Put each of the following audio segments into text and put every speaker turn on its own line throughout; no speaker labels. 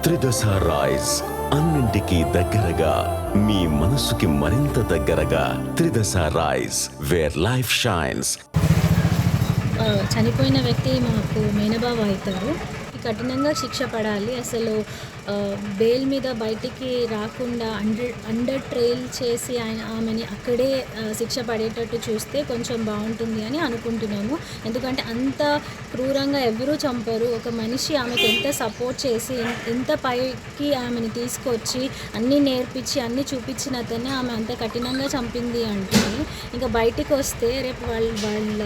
త్రిదశ rice, అన్నింటికీ దగ్గరగా మీ మనసుకి మరింత దగ్గరగా. త్రిదశ రైస్, వేర్ లైఫ్ షైన్స్.
చనిపోయిన వ్యక్తి మాకు మేనబావ అవుతారు. కఠినంగా శిక్ష పడాలి. అసలు బెయిల్ మీద బయటికి రాకుండా అండర్ ట్రైల్ చేసి ఆమెని అక్కడే శిక్ష పడేటట్టు చూస్తే కొంచెం బాగుంటుంది అని అనుకుంటున్నాము. ఎందుకంటే అంత క్రూరంగా ఎవరూ చంపరు. ఒక మనిషి ఆమెకు ఎంత సపోర్ట్ చేసి ఎంత పైకి ఆమెని తీసుకొచ్చి అన్నీ నేర్పించి అన్నీ చూపించిన అతనే ఆమె అంత కఠినంగా చంపింది అంటే ఇంకా బయటికి వస్తే రేపు వాళ్ళ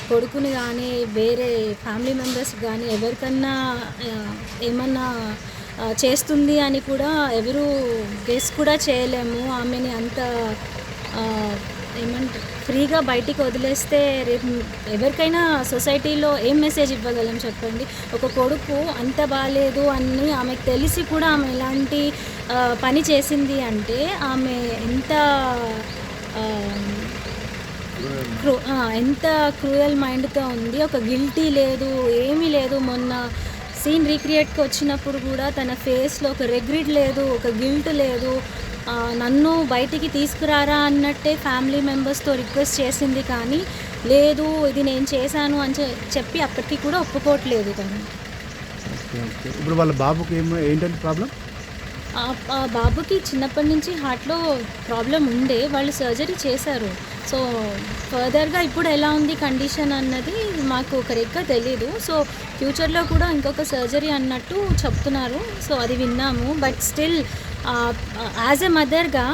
కొడుకుని కానీ వేరే ఫ్యామిలీ మెంబర్స్ కానీ ఎవరికన్నా ఏమన్నా చేస్తుంది అని కూడా ఎవరు గెస్ కూడా చేయలేము. ఆమెని అంత ఏమంటారు ఫ్రీగా బయటికి వదిలేస్తే రేపు ఎవరికైనా సొసైటీలో ఏం మెసేజ్ ఇవ్వగలం చెప్పండి. ఒక కొడుకు అంత బాగాలేదు అని ఆమెకు తెలిసి కూడా ఆమె ఇలాంటి పని చేసింది అంటే ఆమె ఎంత క్రూయల్ మైండ్తో ఉంది. ఒక గిల్టీ లేదు, ఏమీ లేదు. మొన్న సీన్ రీక్రియేట్కి వచ్చినప్పుడు కూడా తన ఫేస్లో ఒక రెగ్రెట్ లేదు, ఒక గిల్ట్ లేదు. నన్ను బయటికి తీసుకురారా అన్నట్టే ఫ్యామిలీ మెంబర్స్తో రిక్వెస్ట్ చేసింది, కానీ లేదు ఇది నేను చేశాను అని చెప్పి అప్పటికి కూడా ఒప్పుకోవట్లేదు తను.
ఇప్పుడు వాళ్ళ బాబుకి ఏంటంటే ప్రాబ్లం?
ఆ బాబుకి చిన్నప్పటి నుంచి హార్ట్లో ప్రాబ్లం ఉండే, వాళ్ళు సర్జరీ చేశారు. సో ఫర్దర్గా ఇప్పుడు ఎలా ఉంది కండిషన్ అన్నది మాకు కరెక్ట్గా తెలీదు. సో ఫ్యూచర్లో కూడా ఇంకొక సర్జరీ అన్నట్టు చెప్తున్నారు. సో అది విన్నాము. బట్ స్టిల్ యాజ్ ఎ మదర్గా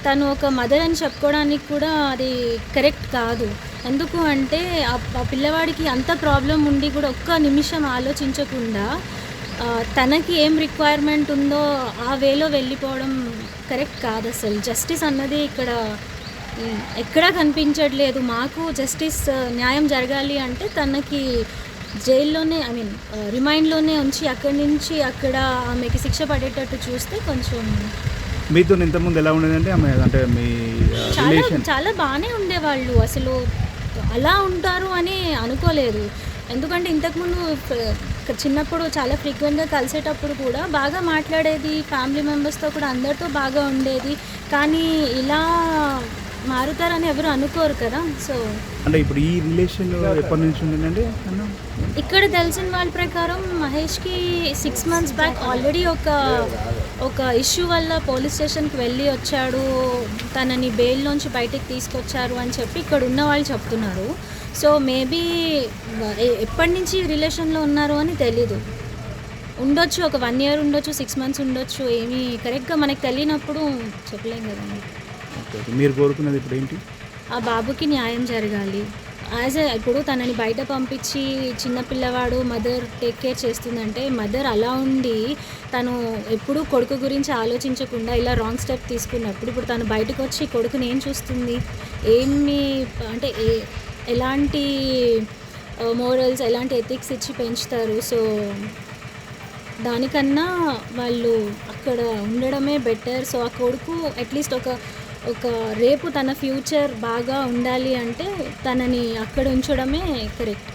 తను ఒక మదర్ అని చెప్పుకోవడానికి కూడా అది కరెక్ట్ కాదు. ఎందుకు అంటే ఆ పిల్లవాడికి అంత ప్రాబ్లం ఉండి కూడా ఒక్క నిమిషం ఆలోచించకుండా తనకి ఏం రిక్వైర్మెంట్ ఉందో ఆ వేలో వెళ్ళిపోవడం కరెక్ట్ కాదు. అసలు జస్టిస్ అన్నది ఇక్కడ ఎక్కడా కనిపించట్లేదు. మాకు జస్టిస్ న్యాయం జరగాలి అంటే తనకి జైల్లోనే రిమైండ్లోనే ఉంచి అక్కడి నుంచి అక్కడ ఆమెకి శిక్ష పడేటట్టు చూస్తే కొంచెం.
మీతో ఇంతకుముందు ఎలా ఉండేదంటే ఆమె అంటే మీ
చాలా బాగానే ఉండేవాళ్ళు. అసలు అలా ఉంటారు అని అనుకోలేదు. ఎందుకంటే ఇంతకుముందు చిన్నప్పుడు చాలా ఫ్రీక్వెంట్గా కలిసేటప్పుడు కూడా బాగా మాట్లాడేది, ఫ్యామిలీ మెంబర్స్తో కూడా అందరితో బాగా ఉండేది. కానీ ఇలా మారుతారని ఎవరు అనుకోరు కదా. సో
అంటే ఇప్పుడు ఈ రిలేషన్ ఎప్పటి నుంచి ఉందండి?
ఇక్కడ తెలిసిన వాళ్ళ ప్రకారం మహేష్కి 6 months బ్యాక్ ఆల్రెడీ ఒక ఇష్యూ వల్ల పోలీస్ స్టేషన్కి వెళ్ళి వచ్చాడు, తనని బెయిల్లోంచి బయటికి తీసుకొచ్చారు అని చెప్పి ఇక్కడ ఉన్న వాళ్ళు చెప్తున్నారు. సో మేబీ ఎప్పటి నుంచి రిలేషన్లో ఉన్నారు అని తెలీదు. ఉండొచ్చు, ఒక 1 year ఉండొచ్చు, 6 months ఉండొచ్చు. ఏమీ కరెక్ట్గా మనకు తెలియనప్పుడు చెప్పలేం కదండి.
మీరు కోరుకున్నది ఇప్పుడు ఏంటి?
ఆ బాబుకి న్యాయం జరగాలి. ఇప్పుడు తనని బయట పంపించి చిన్నపిల్లవాడు మదర్ టేక్ కేర్ చేస్తుందంటే మదర్ అలా ఉండి తను ఎప్పుడూ కొడుకు గురించి ఆలోచించకుండా ఇలా రాంగ్ స్టెప్ తీసుకున్నప్పుడు ఇప్పుడు తను బయటకు వచ్చి కొడుకుని ఏం చూస్తుంది, ఏమి అంటే ఎలాంటి మోరల్స్ ఎలాంటి ఎథిక్స్ ఇచ్చి పెంచుతారు. సో దానికన్నా వాళ్ళు అక్కడ ఉండడమే బెటర్. సో ఆ కొడుకు అట్లీస్ట్ ఒక రేపు తన ఫ్యూచర్ బాగా ఉండాలి అంటే తనని అక్కడ ఉంచడమే కరెక్ట్.